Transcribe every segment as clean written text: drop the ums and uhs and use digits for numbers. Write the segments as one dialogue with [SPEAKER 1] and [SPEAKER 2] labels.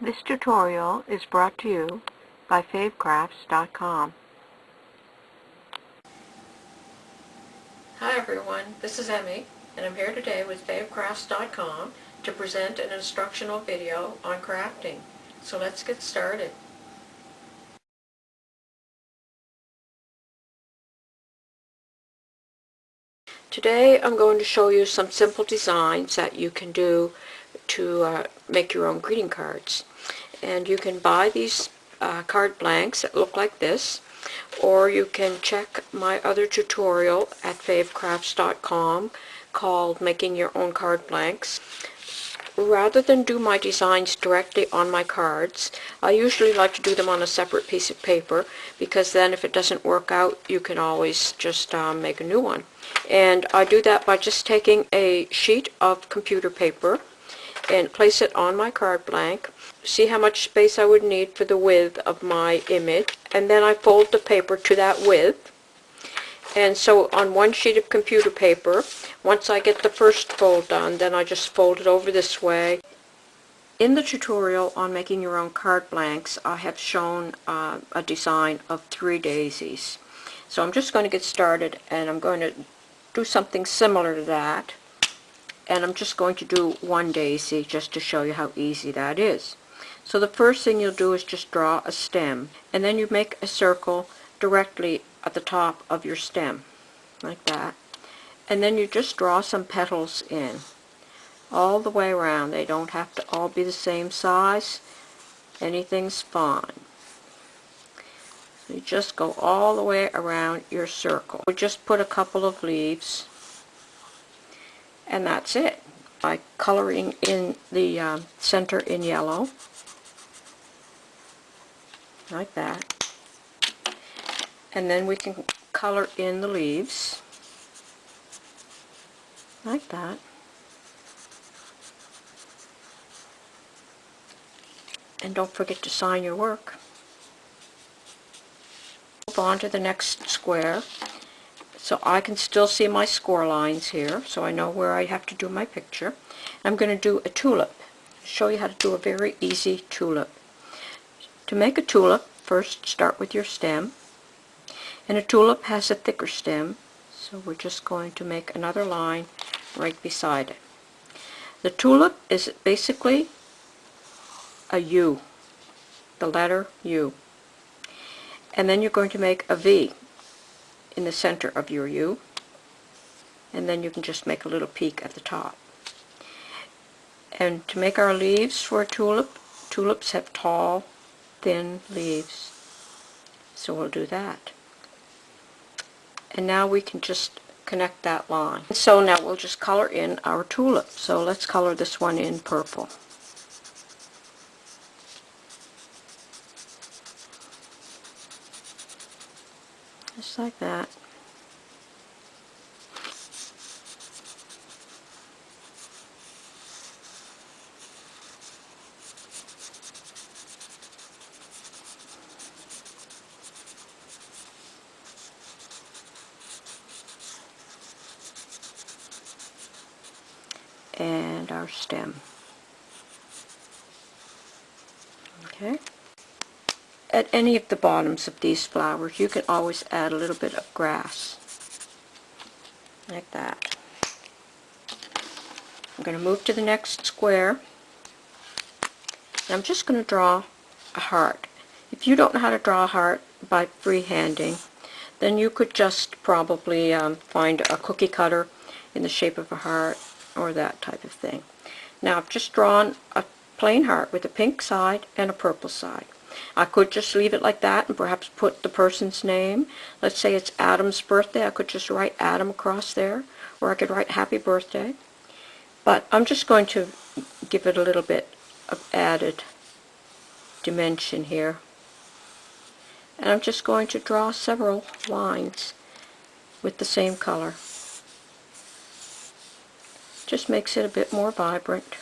[SPEAKER 1] This tutorial is brought to you by favecrafts.com.
[SPEAKER 2] Hi everyone, this is Emmy, and I'm here today with favecrafts.com to present an instructional video on crafting. So let's get started. Today I'm going to show you some simple designs that you can do to make your own greeting cards. And you can buy these card blanks that look like this, or you can check my other tutorial at favecrafts.com called Making Your Own Card Blanks. Rather than do my designs directly on my cards, I usually like to do them on a separate piece of paper, because then if it doesn't work out, you can always just make a new one. And I do that by just taking a sheet of computer paper and place it on my card blank. See how much space I would need for the width of my image, and then I fold the paper to that width. And so on one sheet of computer paper, once I get the first fold done, then I just fold it over this way. In the tutorial on making your own card blanks, I have shown a design of 3 daisies. So I'm just going to get started, and I'm going to do something similar to that. And I'm just going to do 1 daisy just to show you how easy that is. So the first thing you'll do is just draw a stem, and then you make a circle directly at the top of your stem, like that. And then you just draw some petals in, all the way around. They don't have to all be the same size. Anything's fine. So you just go all the way around your circle. We just put a couple of leaves, and that's it. By coloring in the center in yellow, like that. And then we can color in the leaves, like that. And don't forget to sign your work. Move on to the next square. So I can still see my score lines here, so I know where I have to do my picture. I'm going to do a tulip. Show you how to do a very easy tulip. To make a tulip, first start with your stem. And a tulip has a thicker stem, so we're just going to make another line right beside it. The tulip is basically a U, the letter U. And then you're going to make a V in the center of your U, and then you can just make a little peak at the top. And to make our leaves for a tulip, tulips have tall, thin leaves, so we'll do that. And now we can just connect that line. So now we'll just color in our tulip. So let's color this one in purple. Just like that. And our stem. Okay. At any of the bottoms of these flowers, you can always add a little bit of grass, like that. I'm going to move to the next square, and I'm just going to draw a heart. If you don't know how to draw a heart by freehanding, then you could just probably find a cookie cutter in the shape of a heart, or that type of thing. Now I've just drawn a plain heart with a pink side and a purple side. I could just leave it like that and perhaps put the person's name. Let's say it's Adam's birthday. I could just write Adam across there, or I could write happy birthday. But I'm just going to give it a little bit of added dimension here. And I'm just going to draw several lines with the same color. Just makes it a bit more vibrant.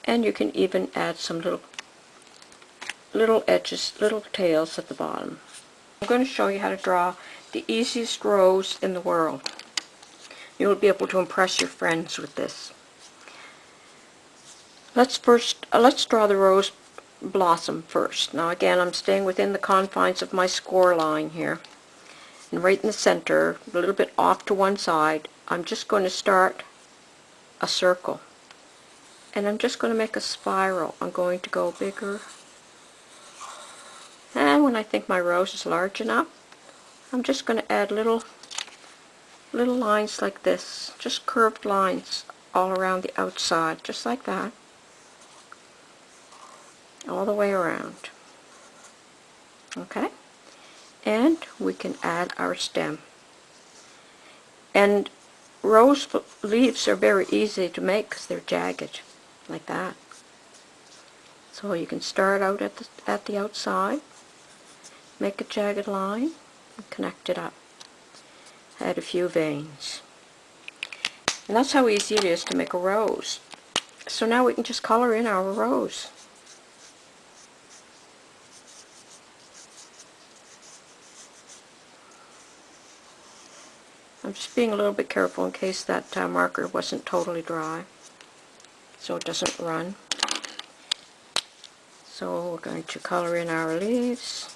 [SPEAKER 2] And you can even add some little edges, little tails at the bottom. I'm going to show you how to draw the easiest rose in the world. You'll be able to impress your friends with this. Let's draw the rose blossom first. Now again, I'm staying within the confines of my score line here. And right in the center, a little bit off to one side, I'm just going to start a circle. And I'm just going to make a spiral. I'm going to go bigger. And when I think my rose is large enough, I'm just going to add little lines like this. Just curved lines all around the outside, just like that. All the way around. Okay? And we can add our stem. And rose leaves are very easy to make because they're jagged, like that. So you can start out at the outside, make a jagged line, and connect it up. Add a few veins. And that's how easy it is to make a rose. So now we can just color in our rose. I'm just being a little bit careful in case that marker wasn't totally dry, so it doesn't run. So we're going to color in our leaves.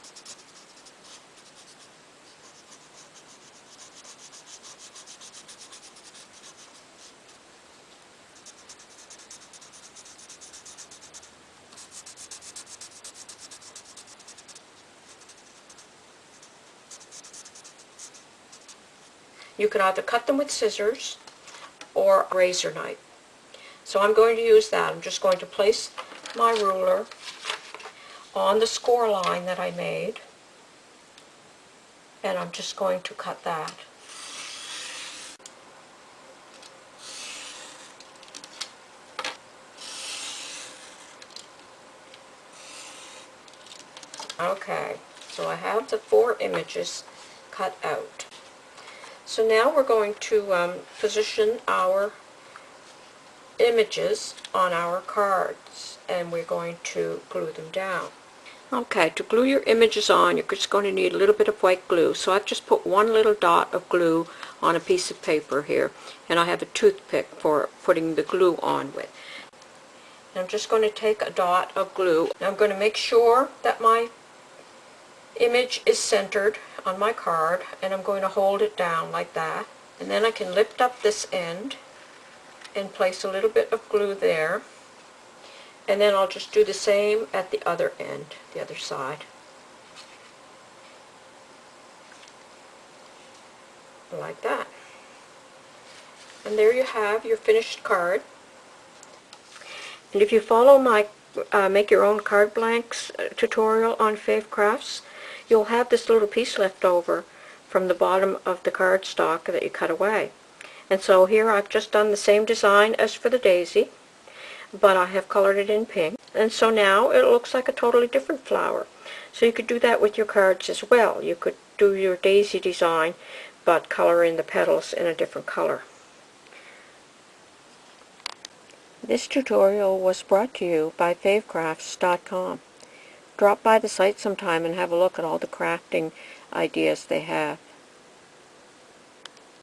[SPEAKER 2] You can either cut them with scissors or a razor knife. So I'm going to use that. I'm just going to place my ruler on the score line that I made, and I'm just going to cut that. Okay, so I have the 4 images cut out. So now we're going to position our images on our cards, and we're going to glue them down. Okay, to glue your images on, you're just going to need a little bit of white glue. So I've just put one little dot of glue on a piece of paper here, and I have a toothpick for putting the glue on with. And I'm just going to take a dot of glue. Now I'm going to make sure that my image is centered on my card, and I'm going to hold it down like that. And then I can lift up this end and place a little bit of glue there. And then I'll just do the same at the other end, the other side. Like that. And there you have your finished card. And if you follow my Make Your Own Card Blanks tutorial on Fave Crafts, you'll have this little piece left over from the bottom of the cardstock that you cut away. And so here I've just done the same design as for the daisy, but I have colored it in pink. And so now it looks like a totally different flower. So you could do that with your cards as well. You could do your daisy design, but color in the petals in a different color. This tutorial was brought to you by favecrafts.com. Drop by the site sometime and have a look at all the crafting ideas they have.